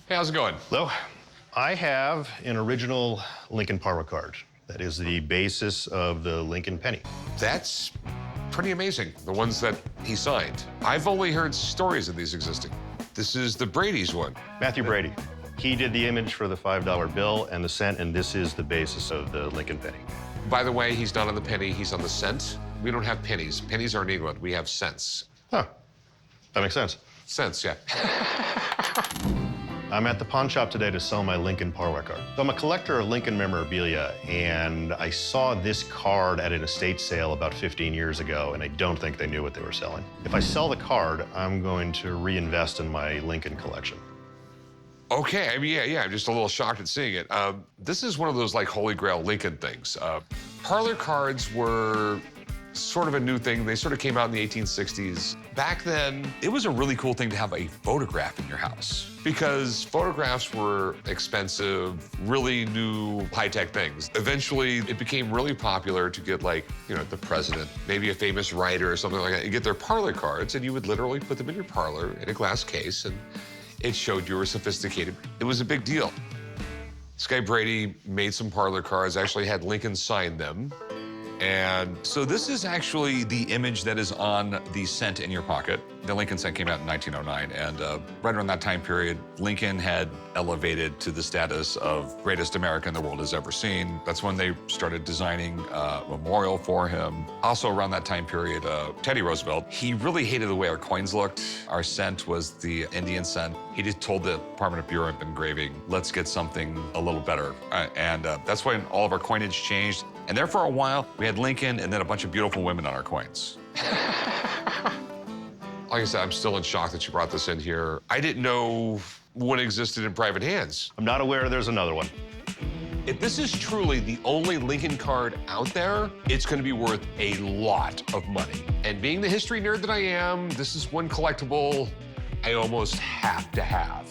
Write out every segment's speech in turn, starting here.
Hey, how's it going? Hello. I have an original Lincoln Parlor card. That is the basis of the Lincoln penny. That's pretty amazing, the ones that he signed. I've only heard stories of these existing. This is the Brady's one. Matthew Brady. He did the image for the $5 bill and the cent, and this is the basis of the Lincoln penny. By the way, he's not on the penny, he's on the cent. We don't have pennies. Pennies are in England. We have cents. Huh. That makes sense. Cents, yeah. I'm at the pawn shop today to sell my Lincoln Parlor card. So I'm a collector of Lincoln memorabilia, and I saw this card at an estate sale about 15 years ago, and I don't think they knew what they were selling. If I sell the card, I'm going to reinvest in my Lincoln collection. Okay, I mean, yeah, I'm just a little shocked at seeing it. This is one of those, like, Holy Grail Lincoln things. Parlor cards were sort of a new thing. They sort of came out in the 1860s. Back then, it was a really cool thing to have a photograph in your house because photographs were expensive, really new high-tech things. Eventually, it became really popular to get, like, you know, the president, maybe a famous writer or something like that. You get their parlor cards, and you would literally put them in your parlor in a glass case, and it showed you were sophisticated. It was a big deal. This guy Brady made some parlor cards, actually had Lincoln sign them. And so this is actually the image that is on the cent in your pocket. The Lincoln cent came out in 1909, and right around that time period, Lincoln had elevated to the status of greatest American the world has ever seen. That's when they started designing a memorial for him. Also around that time period, Teddy Roosevelt, he really hated the way our coins looked. Our cent was the Indian cent. He just told the Department of Bureau of Engraving, let's get something a little better. And that's when all of our coinage changed. And there for a while, we had Lincoln and then a bunch of beautiful women on our coins. Like I said, I'm still in shock that you brought this in here. I didn't know one existed in private hands. I'm not aware there's another one. If this is truly the only Lincoln card out there, it's gonna be worth a lot of money. And being the history nerd that I am, this is one collectible I almost have to have.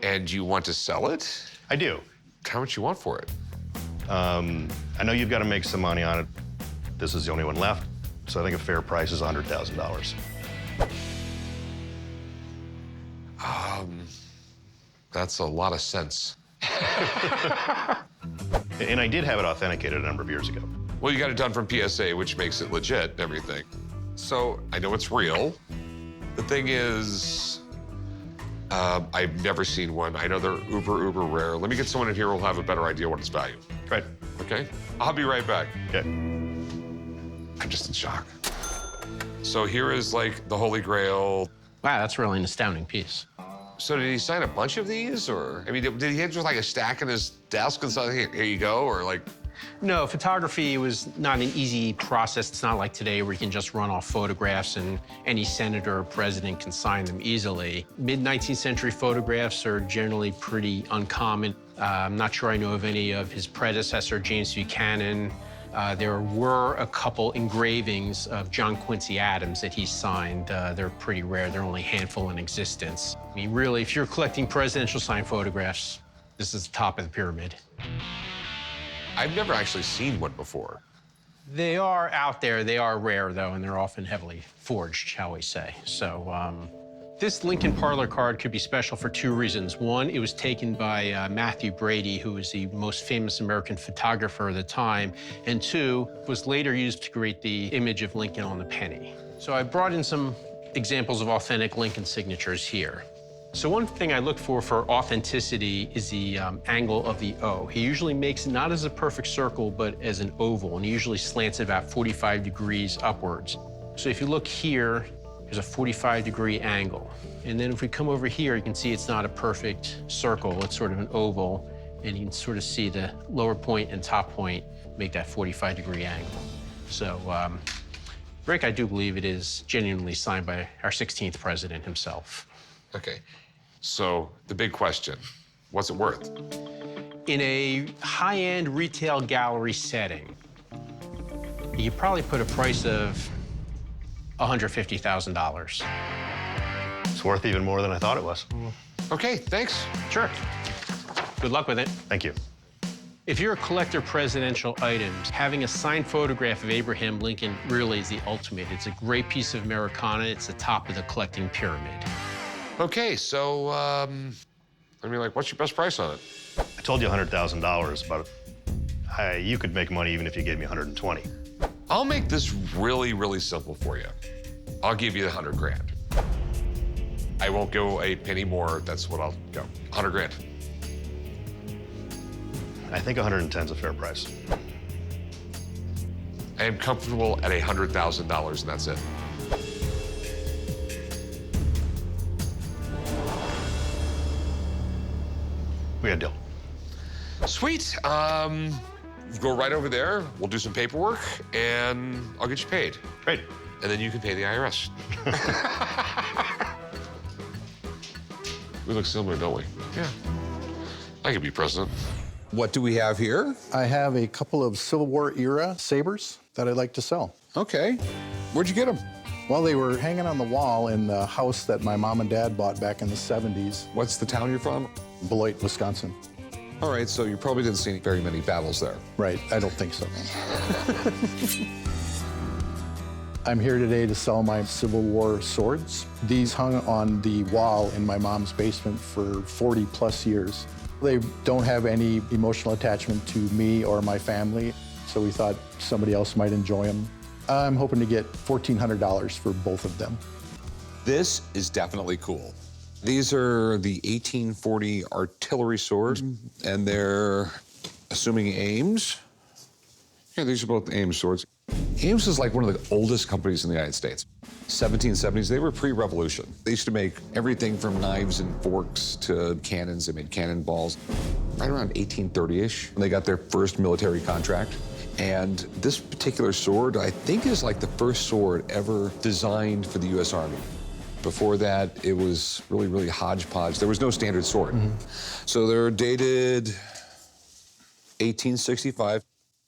And you want to sell it? I do. How much you want for it? I know you've got to make some money on it. This is the only one left, so I think a fair price is $100,000. That's a lot of sense. And I did have it authenticated a number of years ago. Well, you got it done from PSA, which makes it legit and everything. So I know it's real. The thing is, I've never seen one. I know they're uber rare. Let me get someone in here who'll have a better idea what its value. Right. Okay? I'll be right back. Okay. I'm just in shock. So here is, like, the Holy Grail. Wow, that's really an astounding piece. So did he sign a bunch of these, or? I mean, did he have just, like, a stack in his desk and say, here you go, or, like? No, photography was not an easy process. It's not like today where you can just run off photographs and any senator or president can sign them easily. Mid-19th century photographs are generally pretty uncommon. I'm not sure I know of any of his predecessor, James Buchanan. There were a couple engravings of John Quincy Adams that he signed. They're pretty rare. They're only a handful in existence. I mean, really, if you're collecting presidential signed photographs, this is the top of the pyramid. I've never actually seen one before. They are out there. They are rare, though, and they're often heavily forged, shall we say. So this Lincoln Parlor card could be special for two reasons. One, it was taken by Matthew Brady, who was the most famous American photographer of the time. And two, it was later used to create the image of Lincoln on the penny. So I brought in some examples of authentic Lincoln signatures here. So one thing I look for authenticity is the angle of the O. He usually makes it not as a perfect circle, but as an oval, and he usually slants it about 45 degrees upwards. So if you look here, there's a 45-degree angle. And then if we come over here, you can see it's not a perfect circle. It's sort of an oval, and you can sort of see the lower point and top point make that 45-degree angle. So, Rick, I do believe it is genuinely signed by our 16th president himself. Okay. So the big question, what's it worth? In a high-end retail gallery setting, you could probably put a price of $150,000. It's worth even more than I thought it was. Okay, thanks. Sure. Good luck with it. Thank you. If you're a collector of presidential items, having a signed photograph of Abraham Lincoln really is the ultimate. It's a great piece of Americana. It's the top of the collecting pyramid. Okay, so, I mean, like, what's your best price on it? I told you $100,000, but you could make money even if you gave me 120. I'll make this really, really simple for you. I'll give you the 100 grand. I won't go a penny more. That's what I'll go. 100 grand. I think 110 is a fair price. I am comfortable at $100,000, and that's it. We got a deal. Sweet. Go right over there. We'll do some paperwork, and I'll get you paid. Great. And then you can pay the IRS. We look similar, don't we? Yeah. I could be president. What do we have here? I have a couple of Civil War era sabers that I'd like to sell. Okay. Where'd you get them? Well, they were hanging on the wall in the house that my mom and dad bought back in the 70s, What's the town you're from? Beloit, Wisconsin. All right, so you probably didn't see very many battles there. Right, I don't think so. I'm here today to sell my Civil War swords. These hung on the wall in my mom's basement for 40 plus years. They don't have any emotional attachment to me or my family, so we thought somebody else might enjoy them. I'm hoping to get $1,400 for both of them. This is definitely cool. These are the 1840 artillery swords, and they're assuming Ames. Yeah, these are both Ames swords. Ames is like one of the oldest companies in the United States. 1770s, they were pre-revolution. They used to make everything from knives and forks to cannons. They made cannonballs. Right around 1830-ish, they got their first military contract. And this particular sword, I think, is like the first sword ever designed for the U.S. Army. Before that, it was really, really hodgepodge. There was no standard sword. So they're dated 1865.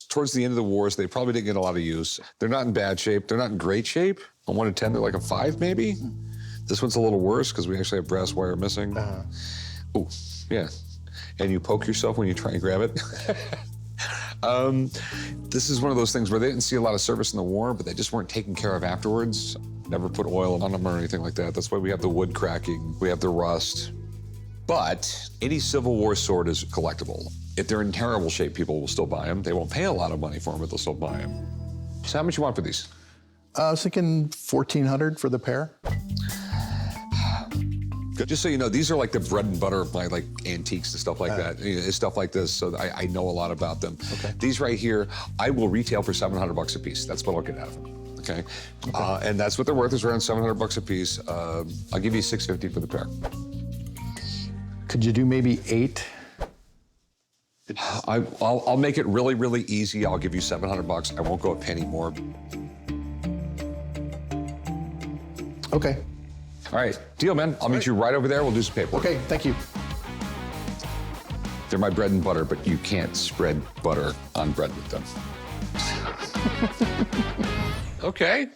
Towards the end of the wars, they probably didn't get a lot of use. They're not in bad shape. They're not in great shape. On 1 to 10, they're like a 5, maybe. This one's a little worse because we actually have brass wire missing. Oh, yeah. And you poke yourself when you try and grab it. This is one of those things where they didn't see a lot of service in the war, but they just weren't taken care of afterwards. Never put oil on them or anything like that. That's why we have the wood cracking, we have the rust. But any Civil War sword is collectible. If they're in terrible shape, people will still buy them. They won't pay a lot of money for them, but they'll still buy them. So how much you want for these? I was thinking $1,400 for the pair. Just so you know, these are like the bread and butter of my like antiques and stuff like that. You know, stuff like this, so I know a lot about them. Okay. These right here, I will retail for $700 a piece. That's what I'll get out of them. Okay. And that's what they're worth, is around $700 a piece. I'll give you $650 for the pair. Could you do maybe 8? I'll make it really, really easy. I'll give you $700. I won't go a penny more. Okay. All right, deal, man. I'll meet you right over there. We'll do some paperwork. Okay, thank you. They're my bread and butter, but you can't spread butter on bread with them. Okay.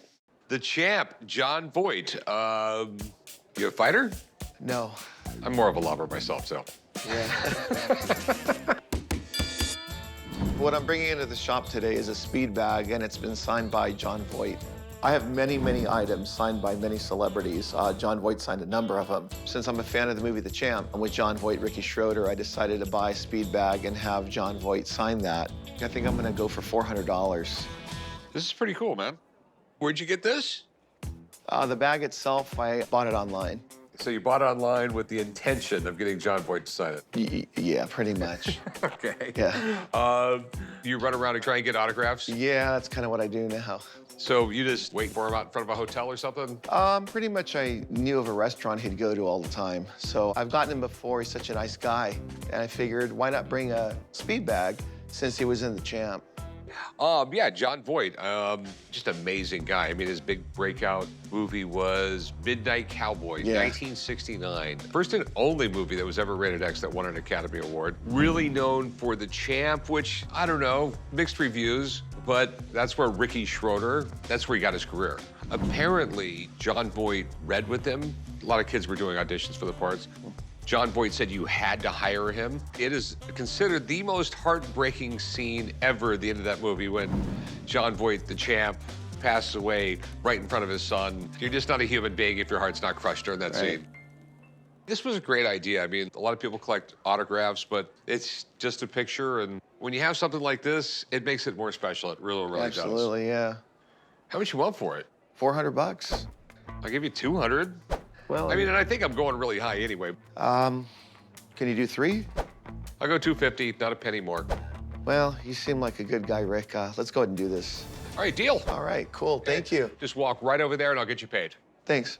The champ, Jon Voight. You a fighter? No. I'm more of a lover myself, so. Yeah. What I'm bringing into the shop today is a speed bag, and it's been signed by Jon Voight. I have many, many items signed by many celebrities. Jon Voight signed a number of them. Since I'm a fan of the movie The Champ, and with Jon Voight, Ricky Schroder, I decided to buy a speed bag and have Jon Voight sign that. I think I'm gonna go for $400. This is pretty cool, man. Where'd you get this? The bag itself, I bought it online. So you bought it online with the intention of getting Jon Voight to sign it? Yeah, pretty much. Okay. Yeah. You run around and try and get autographs? Yeah, that's kind of what I do now. So you just wait for him out in front of a hotel or something? Pretty much I knew of a restaurant he'd go to all the time. So I've gotten him before, he's such a nice guy. And I figured, why not bring a speed bag since he was in The Champ? Yeah, Jon Voight, just amazing guy. I mean, his big breakout movie was Midnight Cowboy, Yeah. 1969. First and only movie that was ever rated X that won an Academy Award. Really known for The Champ, which, I don't know, mixed reviews, but that's where Ricky Schroder, that's where he got his career. Apparently, Jon Voight read with him. A lot of kids were doing auditions for the parts. Jon Voight said you had to hire him. It is considered the most heartbreaking scene ever at the end of that movie when Jon Voight, the champ, passes away right in front of his son. You're just not a human being if your heart's not crushed during that scene. This was a great idea. I mean, a lot of people collect autographs, but it's just a picture. And when you have something like this, it makes it more special. It really, really does. Absolutely, yeah. How much you want for it? $400. I'll give you 200. Well, I mean, and I think I'm going really high anyway. can you do 3? I'll go 250, not a penny more. Well, you seem like a good guy, Rick. Let's go ahead and do this. All right, deal. All right, cool. Thank you. Just walk right over there and I'll get you paid. Thanks.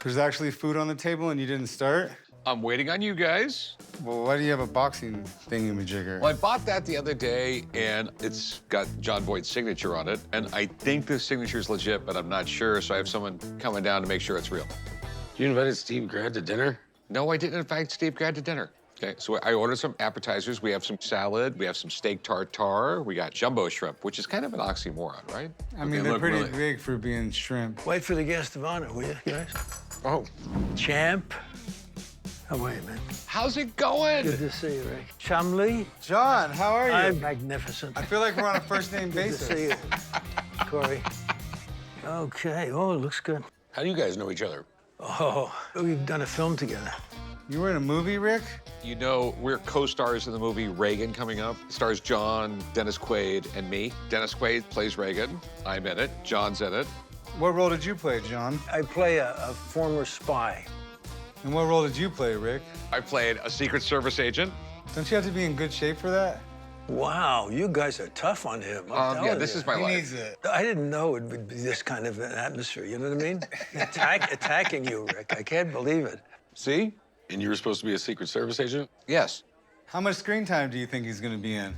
There's actually food on the table and you didn't start? I'm waiting on you guys. Well, why do you have a boxing thingamajigger? Well, I bought that the other day, and it's got John Voight's signature on it. And I think the signature's legit, but I'm not sure, so I have someone coming down to make sure it's real. You invited Steve Grant to dinner? No, I didn't invite Steve Grant to dinner. Okay, so I ordered some appetizers. We have some salad. We have some steak tartare. We got jumbo shrimp, which is kind of an oxymoron, right? I mean, they they're look pretty really- big for being shrimp. Wait for the guest of honor, will you, guys? Oh, Champ. How are you, man? how's it going? Good to see you, Rick. Chumley. John, how are you? I'm magnificent. I feel like we're on a first name Good to basis. see you, Corey. Okay. Oh, it looks good. How do you guys know each other? Oh, we've done a film together. You were in a movie, Rick? You know, we're co-stars in the movie Reagan coming up. It stars John, Dennis Quaid, and me. Dennis Quaid plays Reagan. I'm in it. John's in it. What role did you play, John? I play a former spy. And what role did you play, Rick? I played a Secret Service agent. Don't you have to be in good shape for that? Wow, you guys are tough on him. I'm Yeah, telling this you. is my He life. needs it. I didn't know it would be this kind of an atmosphere, you know what I mean? Attacking you, Rick. I can't believe it. See? And you were supposed to be a Secret Service agent? Yes. How much screen time do you think he's gonna be in?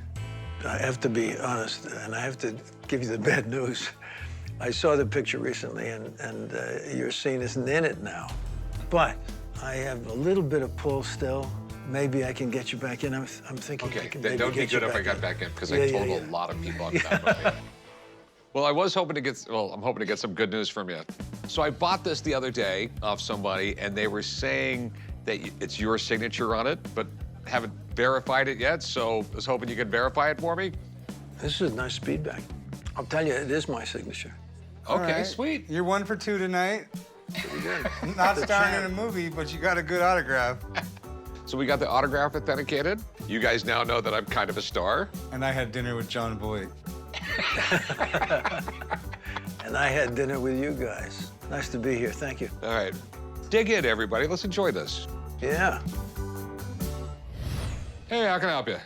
I have to be honest, and I have to give you the bad news. I saw the picture recently, and your scene isn't in it now. But I have a little bit of pull still. Maybe I can get you back in. I'm thinking I Okay, can then maybe don't be get you good if I back got in. back in, because Yeah, I yeah, told yeah. a lot of people on that movie. Well, I was hoping to get, I'm hoping to get some good news from you. So I bought this the other day off somebody, and they were saying that it's your signature on it, but haven't verified it yet, so I was hoping you could verify it for me. This is a nice speed bag. I'll tell you, it is my signature. Okay, All right. sweet. You're 1 for 2 tonight. Pretty good. Not The starring in champ. a movie, but you got a good autograph. So we got the autograph authenticated. You guys now know that I'm kind of a star. And I had dinner with John Voight. And I had dinner with you guys. Nice to be here. Thank you. All right. Dig in, everybody. Let's enjoy this. Yeah. Hey, how can I help you?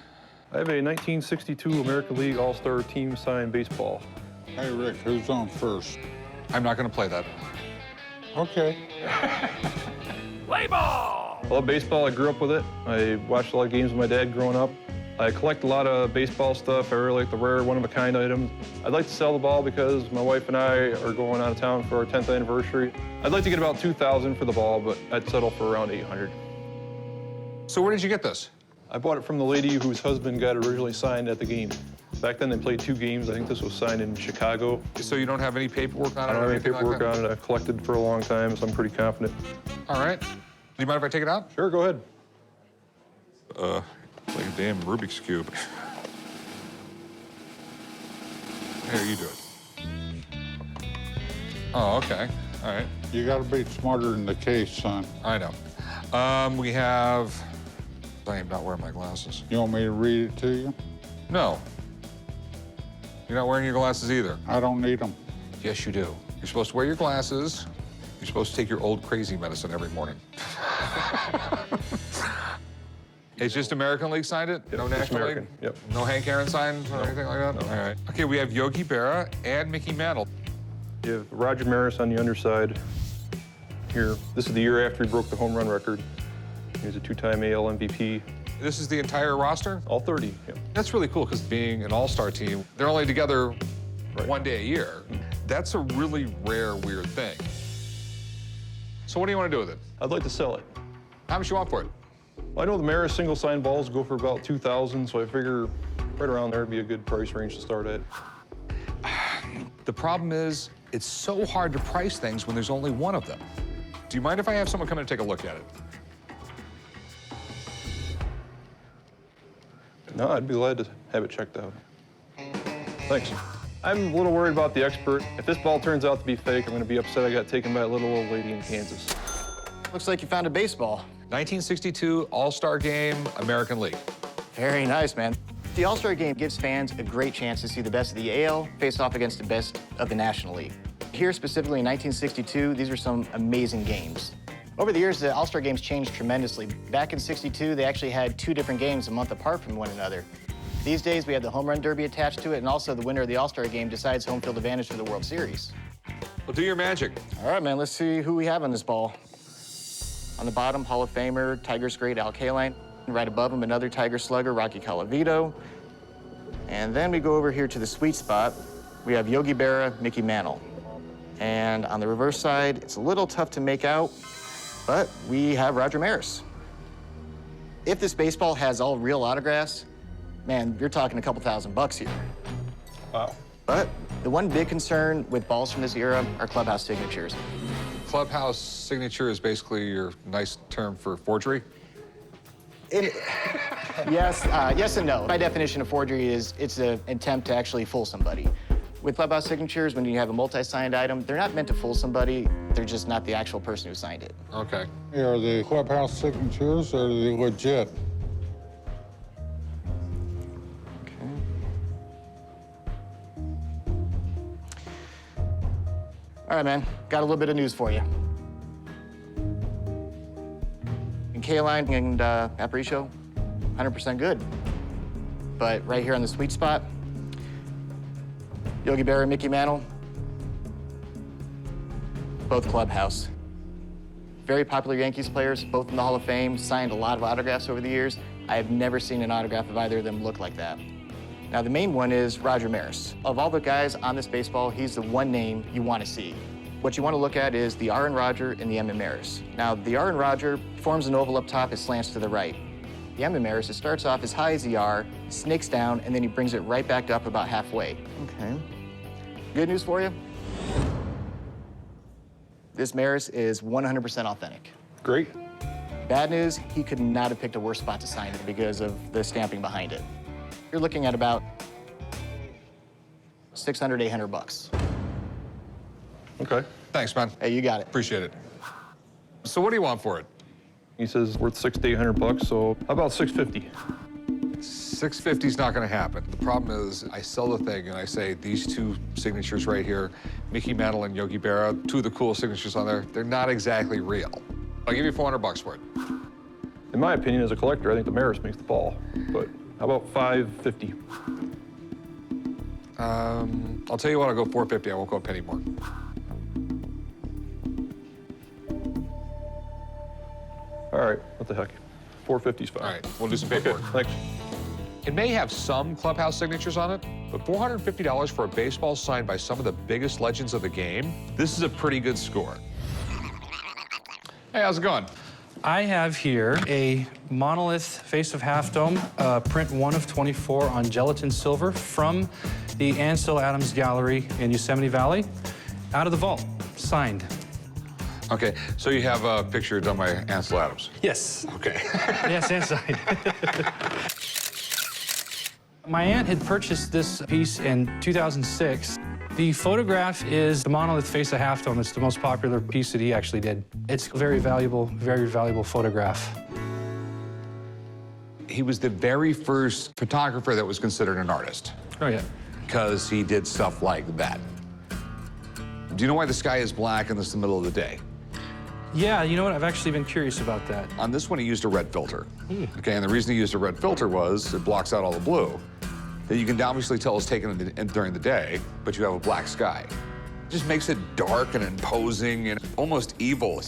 I have a 1962 American League All-Star Team signed baseball. Hey, Rick, who's on first? I'm not going to play that. Okay. I love baseball. I grew up with it. I watched a lot of games with my dad growing up. I collect a lot of baseball stuff. I really like the rare one-of-a-kind items. I'd like to sell the ball because my wife and I are going out of town for our 10th anniversary. I'd like to get about $2,000 for the ball, but I'd settle for around $800. So where did you get this? I bought it from the lady whose husband got it originally signed at the game. Back then, they played 2 games. I think this was signed in Chicago. So you don't have any paperwork on it? I don't or have any anything paperwork like on it. I've collected for a long time, so I'm pretty confident. All right. Do you mind if I take it out? Sure, go ahead. Like a damn Rubik's Cube. Here, you do it. Oh, okay. All right. You gotta be smarter than the case, son. I know. We have... I am not wearing my glasses. You want me to read it to you? No. You're not wearing your glasses either. I don't need them. Yes, you do. You're supposed to wear your glasses. You're supposed to take your old crazy medicine every morning. It's just American League signed it? Yep, No just National American, League? yep. No Hank Aaron signed or anything like that? All right. Okay, we have Yogi Berra and Mickey Mantle. You have Roger Maris on the underside. Here, this is the year after he broke the home run record. He was a 2-time AL MVP. This is the entire roster? All 30, yeah. That's really cool because being an all-star team, they're only together Right. 1 day a year. That's a really rare, weird thing. So what do you want to do with it? I'd like to sell it. How much you want for it? I know the Maris single sign balls go for about $2,000, so I figure right around there would be a good price range to start at. The problem is, it's so hard to price things when there's only one of them. Do you mind if I have someone come in and take a look at it? No, I'd be glad to have it checked out. Thanks. I'm a little worried about the expert. If this ball turns out to be fake, I'm going to be upset I got taken by a little old lady in Kansas. Looks like you found a baseball. 1962 All-Star Game, American League. Very nice, man. The All-Star Game gives fans a great chance to see the best of the AL face off against the best of the National League. Here, specifically in 1962, these were some amazing games. Over the years, the All-Star Games changed tremendously. Back in '62, they actually had 2 different games a month apart from one another. These days, we have the Home Run Derby attached to it, and also the winner of the All-Star Game decides home field advantage for the World Series. Well, do your magic. All right, man, let's see who we have on this ball. On the bottom, Hall of Famer, Tigers great Al Kaline. Right above him, another Tiger slugger, Rocky Colavito. And then we go over here to the sweet spot. We have Yogi Berra, Mickey Mantle. And on the reverse side, it's a little tough to make out, but we have Roger Maris. If this baseball has all real autographs, man, you're talking a couple $1,000 here. Wow. But the one big concern with balls from this era are clubhouse signatures. Clubhouse signature is basically your nice term for forgery? Yes, yes and no. By definition, a forgery is it's an attempt to actually fool somebody. With clubhouse signatures, when you have a multi-signed item, they're not meant to fool somebody. They're just not the actual person who signed it. Okay. Are the clubhouse signatures, or are they legit? All right, man, got a little bit of news for you. And Kaline and Aparicio, 100% good. But right here on the sweet spot, Yogi Berra, Mickey Mantle, both clubhouse. Very popular Yankees players, both in the Hall of Fame, signed a lot of autographs over the years. I have never seen an autograph of either of them look like that. Now, the main one is Roger Maris. Of all the guys on this baseball, he's the one name you want to see. What you want to look at is the R in Roger and the M in Maris. Now, the R in Roger forms an oval up top, it slants to the right. The M in Maris, it starts off as high as the R, snakes down, and then he brings it right back up about halfway. Okay. Good news for you? This Maris is 100% authentic. Great. Bad news, he could not have picked a worse spot to sign it because of the stamping behind it. You're looking at about $600, $800. Okay. Thanks, man. Hey, you got it. Appreciate it. So what do you want for it? He says worth $600 to $800, so how about $650? $650 is not going to happen. The problem is I sell the thing and I say these 2 signatures right here, Mickey Mantle and Yogi Berra, 2 of the coolest signatures on there, they're not exactly real. I'll give you $400 for it. In my opinion, as a collector, I think the Maris makes the ball, but how about $550? I'll tell you what, I'll go $450. I won't go a penny more. All right, what the heck? $450's fine. All right, we'll do some paperwork. Thanks. It may have some clubhouse signatures on it, but $450 for a baseball signed by some of the biggest legends of the game, this is a pretty good score. Hey, how's it going? I have here a monolith face of Half Dome, print 1 of 24 on gelatin silver from the Ansel Adams Gallery in Yosemite Valley, out of the vault, signed. Okay, so you have a picture done by Ansel Adams? Yes. Okay. Yes, and signed. My aunt had purchased this piece in 2006. The photograph is the monolith face of Half Dome. It's the most popular piece that he actually did. It's a very valuable photograph. He was the very first photographer that was considered an artist. Oh, yeah. Because he did stuff like that. Do you know why the sky is black and this is the middle of the day? Yeah, you know what? I've actually been curious about that. On this one, he used a red filter. Okay, and the reason he used a red filter was it blocks out all the blue. That you can obviously tell is taken during the day, but you have a black sky. It just makes it dark and imposing and almost evil.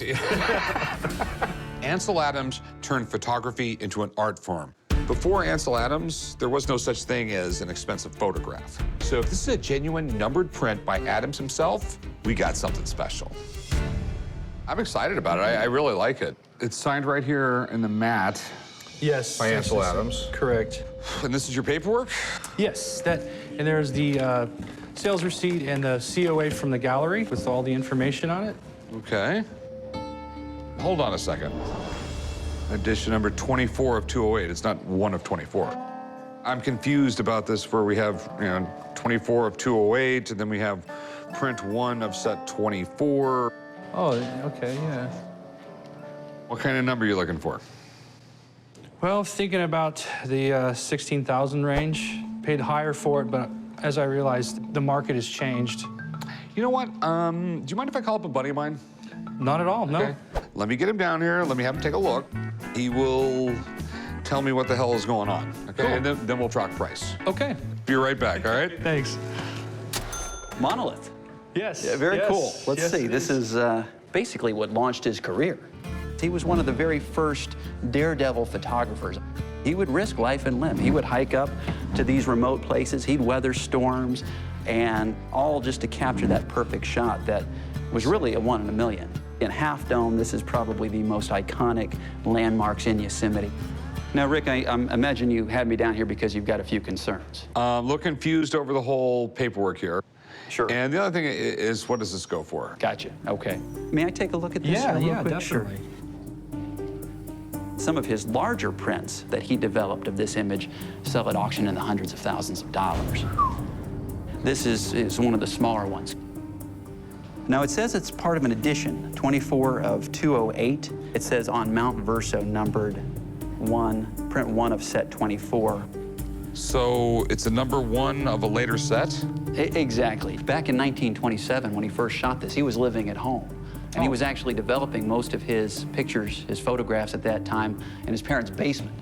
Ansel Adams turned photography into an art form. Before Ansel Adams, there was no such thing as an expensive photograph. So if this is a genuine numbered print by Adams himself, we got something special. I'm excited about it. I really like it. It's signed right here in the mat. Yes. By Ansel Adams. Correct. And this is your paperwork? Yes, and there's the sales receipt and the COA from the gallery with all the information on it. Okay. Hold on a second. Edition number 24 of 208. It's not 1 of 24. I'm confused about this where we have, 24 of 208, and then we have print 1 of set 24. Oh, okay, yeah. What kind of number are you looking for? Well, thinking about the 16,000 range, paid higher for it, but as I realized, the market has changed. You know what? Do you mind if I call up a buddy of mine? Not at all, no. Okay. Let me get him down here. Let me have him take a look. He will tell me what the hell is going on. Okay, Cool. and then we'll talk price. Okay. Be right back, all right? Thanks. Monolith. Yes. Yeah, very yes, cool. Let's yes, see. it This is. is basically what launched his career. He was one of the very first daredevil photographers. He would risk life and limb. He would hike up to these remote places. He'd weather storms, and all just to capture that perfect shot that was really a 1 in a million. In Half Dome, this is probably the most iconic landmarks in Yosemite. Now, Rick, I imagine you had me down here because you've got a few concerns. A little confused over the whole paperwork here. Sure. And the other thing is, what does this go for? Gotcha. Okay. May I take a look at this? Yeah, real yeah, quick? Sure. definitely. Some of his larger prints that he developed of this image sell at auction in the hundreds of thousands of dollars. This is one of the smaller ones. Now, it says it's part of an edition, 24 of 208. It says on Mount Verso, numbered 1, print 1 of set 24. So it's a number 1 of a later set? Exactly. Back in 1927, when he first shot this, he was living at home. And he was actually developing most of his pictures, his photographs at that time in his parents' basement.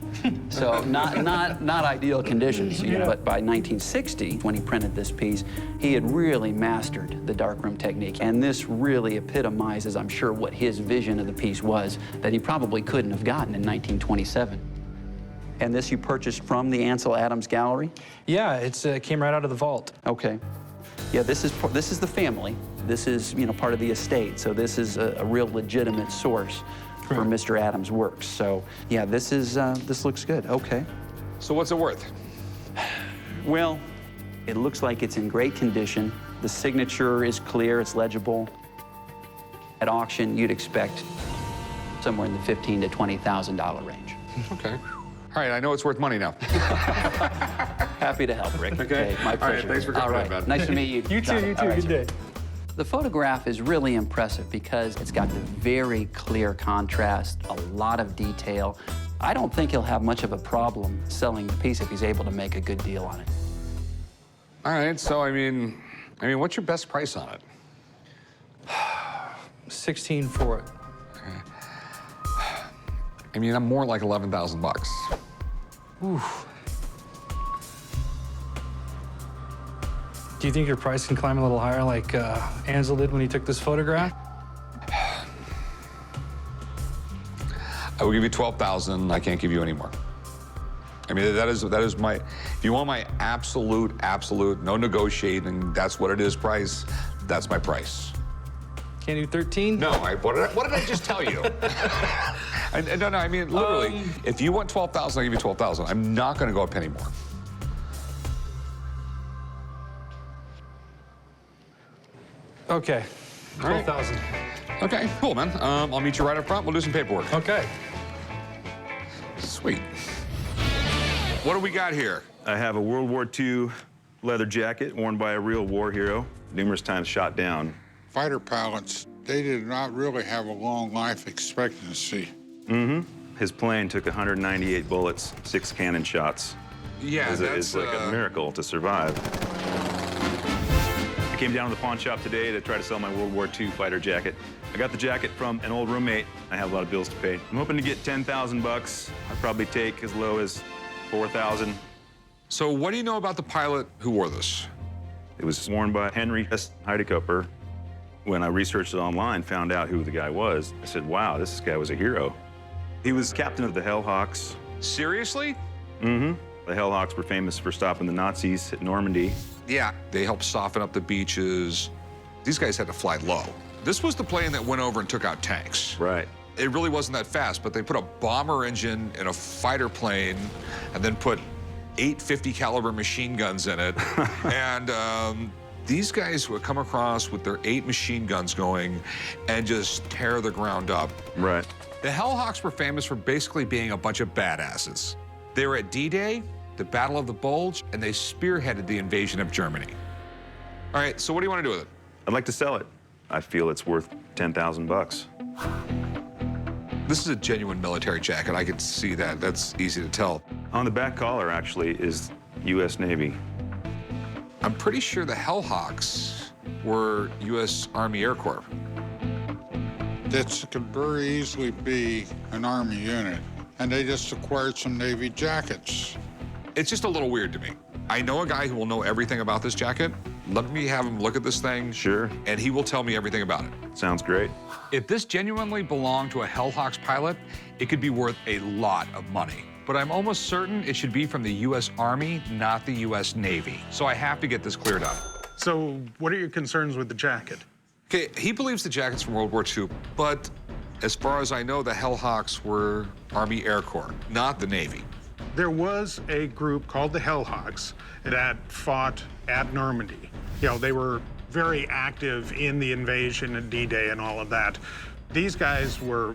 So not ideal conditions, you know, but by 1960, when he printed this piece, he had really mastered the darkroom technique. And this really epitomizes, I'm sure, what his vision of the piece was that he probably couldn't have gotten in 1927. And this you purchased from the Ansel Adams Gallery? Yeah, it came right out of the vault. Okay. Yeah, this is the family. This is, you know, part of the estate. So this is a real legitimate source for Mr. Adams' works. So yeah, this looks good. Okay. So what's it worth? Well, it looks like it's in great condition. The signature is clear, it's legible. At auction, you'd expect somewhere in the $15,000 to $20,000 range. Okay. All right, I know it's worth money now. Happy to help, Rick. Okay. My pleasure. All right, thanks for coming in, man. Nice to meet you. You too, you too. All right, Good day. The photograph is really impressive because it's got the very clear contrast, a lot of detail. I don't think he'll have much of a problem selling the piece if he's able to make a good deal on it. All right, so I mean, what's your best price on it? 16 for it. I mean, I'm more like 11,000 bucks. Oof. Do you think your price can climb a little higher like Ansel did when he took this photograph? I will give you 12,000. I can't give you any more. I mean, that is my, if you want my absolute, no negotiating, that's what it is price, that's my price. Can't do 13? No, what did I just tell you? No, I mean, literally, if you want 12,000, I'll give you 12,000. I'm not gonna go a penny more. Okay, 12,000. Okay, cool, man. I'll meet you right up front. We'll do some paperwork. Okay. Sweet. What do we got here? I have a World War II leather jacket worn by a real war hero, numerous times shot down. Fighter pilots, they did not really have a long life expectancy. His plane took 198 bullets, 6 cannon shots. Yeah, It's like a miracle to survive. I came down to the pawn shop today to try to sell my World War II fighter jacket. I got the jacket from an old roommate. I have a lot of bills to pay. I'm hoping to get 10,000 bucks. I'd probably take as low as 4,000. So what do you know about the pilot who wore this? It was worn by Henry S. Heidekoper. When I researched it online, found out who the guy was, I said, wow, this guy was a hero. He was captain of the Hellhawks. Seriously? The Hellhawks were famous for stopping the Nazis at Normandy. Yeah. They helped soften up the beaches. These guys had to fly low. This was the plane that went over and took out tanks. Right. It really wasn't that fast, but they put a bomber engine in a fighter plane and then put 8 50 caliber machine guns in it. And these guys would come across with their 8 machine guns going and just tear the ground up. Right. The Hellhawks were famous for basically being a bunch of badasses. They were at D-Day, the Battle of the Bulge, and they spearheaded the invasion of Germany. All right, so what do you want to do with it? I'd like to sell it. I feel it's worth 10,000 bucks. This is a genuine military jacket. I can see that. That's easy to tell. On the back collar, actually, is U.S. Navy. I'm pretty sure the Hellhawks were U.S. Army Air Corps. This could very easily be an Army unit, and they just acquired some Navy jackets. It's just a little weird to me. I know a guy who will know everything about this jacket. Let me have him look at this thing. Sure. And he will tell me everything about it. Sounds great. If this genuinely belonged to a Hellhawks pilot, it could be worth a lot of money. But I'm almost certain it should be from the U.S. Army, not the U.S. Navy. So I have to get this cleared up. So what are your concerns with the jacket? Okay, he believes the jacket's from World War II, but as far as I know, the Hellhawks were Army Air Corps, not the Navy. There was a group called the Hellhawks that fought at Normandy. You know, they were very active in the invasion and D-Day and all of that. These guys were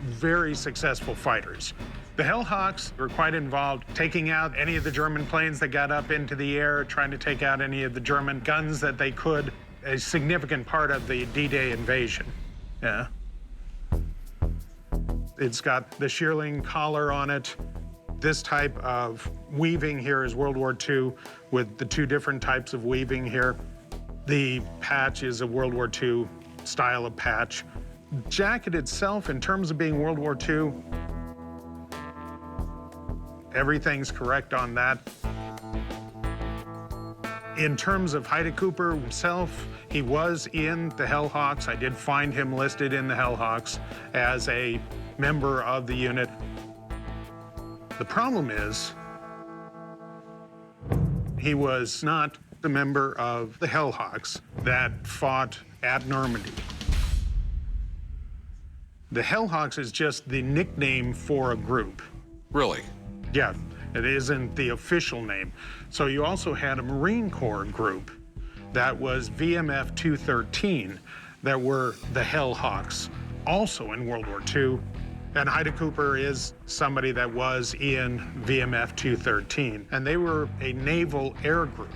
very successful fighters. The Hellhawks were quite involved taking out any of the German planes that got up into the air, trying to take out any of the German guns that they could, a significant part of the D-Day invasion. Yeah. It's got the shearling collar on it. This type of weaving here is World War II with the two different types of weaving here. The patch is a World War II style of patch. Jacket itself, in terms of being World War II, everything's correct on that. In terms of Heide Cooper himself, he was in the Hellhawks. I did find him listed in the Hellhawks as a member of the unit. The problem is, he was not the member of the Hellhawks that fought at Normandy. The Hellhawks is just the nickname for a group. Really? Yeah, it isn't the official name. So you also had a Marine Corps group that was VMF 213 that were the Hellhawks, also in World War II. And Heide Cooper is somebody that was in VMF 213. And they were a naval air group.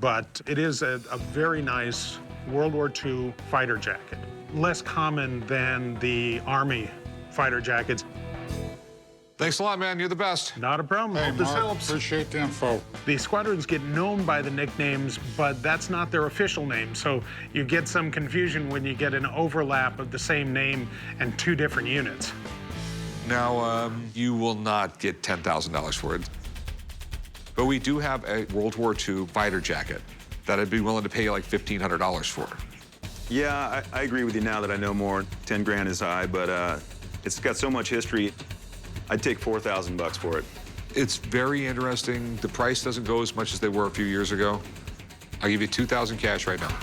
But it is a very nice World War II fighter jacket. Less common than the Army fighter jackets. Thanks a lot, man. You're the best. Not a problem. Hey, Hope this Mark, helps. appreciate the info. The squadrons get known by the nicknames, but that's not their official name. So you get some confusion when you get an overlap of the same name and two different units. Now, you will not get $10,000 for it. But we do have a World War II fighter jacket that I'd be willing to pay you like $1,500 for. Yeah, I agree with you now that I know more. 10 grand is high, but it's got so much history. I'd take 4,000 bucks for it. It's very interesting. The price doesn't go as much as they were a few years ago. I'll give you 2,000 cash right now.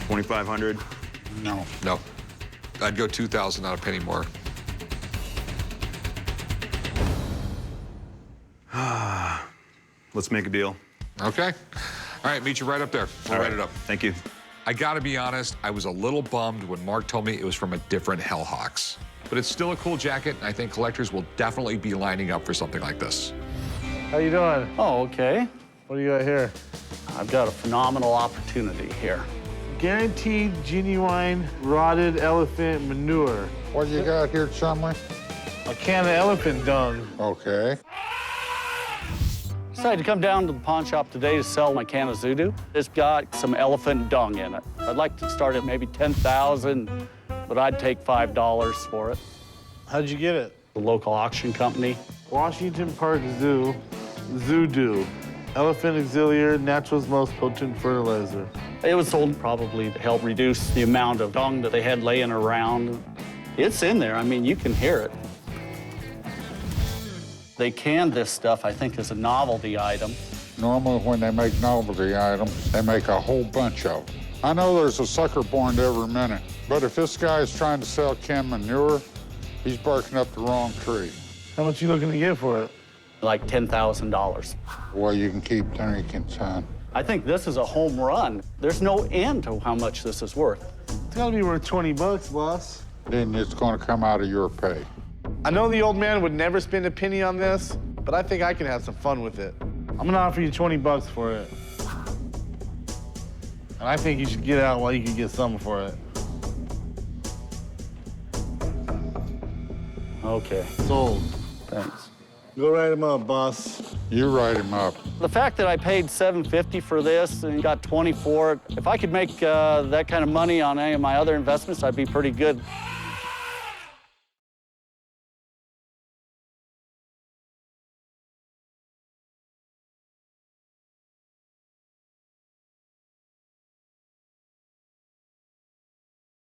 2,500? No. No. I'd go 2,000, not a penny more. Let's make a deal. Okay. All right, meet you right up there. We'll write it up. Thank you. I gotta be honest, I was a little bummed when Mark told me it was from a different Hellhawks. But it's still a cool jacket, and I think collectors will definitely be lining up for something like this. How you doing? Oh, okay. What do you got here? I've got a phenomenal opportunity here. Guaranteed genuine rotted elephant manure. What you got here, Chumley? A can of elephant dung. Okay. Decided to come down to the pawn shop today to sell my can of Zudu. It's got some elephant dung in it. I'd like to start at maybe 10,000, but I'd take $5 for it. How'd you get it? The local auction company. Washington Park Zoo, Zudu. Elephant auxiliary, natural's most potent fertilizer. It was sold probably to help reduce the amount of dung that they had laying around. It's in there. I mean, you can hear it. They canned this stuff, I think, as a novelty item. Normally, when they make novelty items, they make a whole bunch of them. I know there's a sucker born every minute, but if this guy is trying to sell canned manure, he's barking up the wrong tree. How much you looking to get for it? Like $10,000. Well, you can keep drinking, son. I think this is a home run. There's no end to how much this is worth. It's gotta be worth 20 bucks, boss. Then it's gonna come out of your pay. I know the old man would never spend a penny on this, but I think I can have some fun with it. I'm gonna offer you 20 bucks for it. And I think you should get out while you can get something for it. Okay. Sold. Thanks. Go write him up, boss. You write him up. The fact that I paid $750 for this and got 20 for it, if I could make that kind of money on any of my other investments, I'd be pretty good.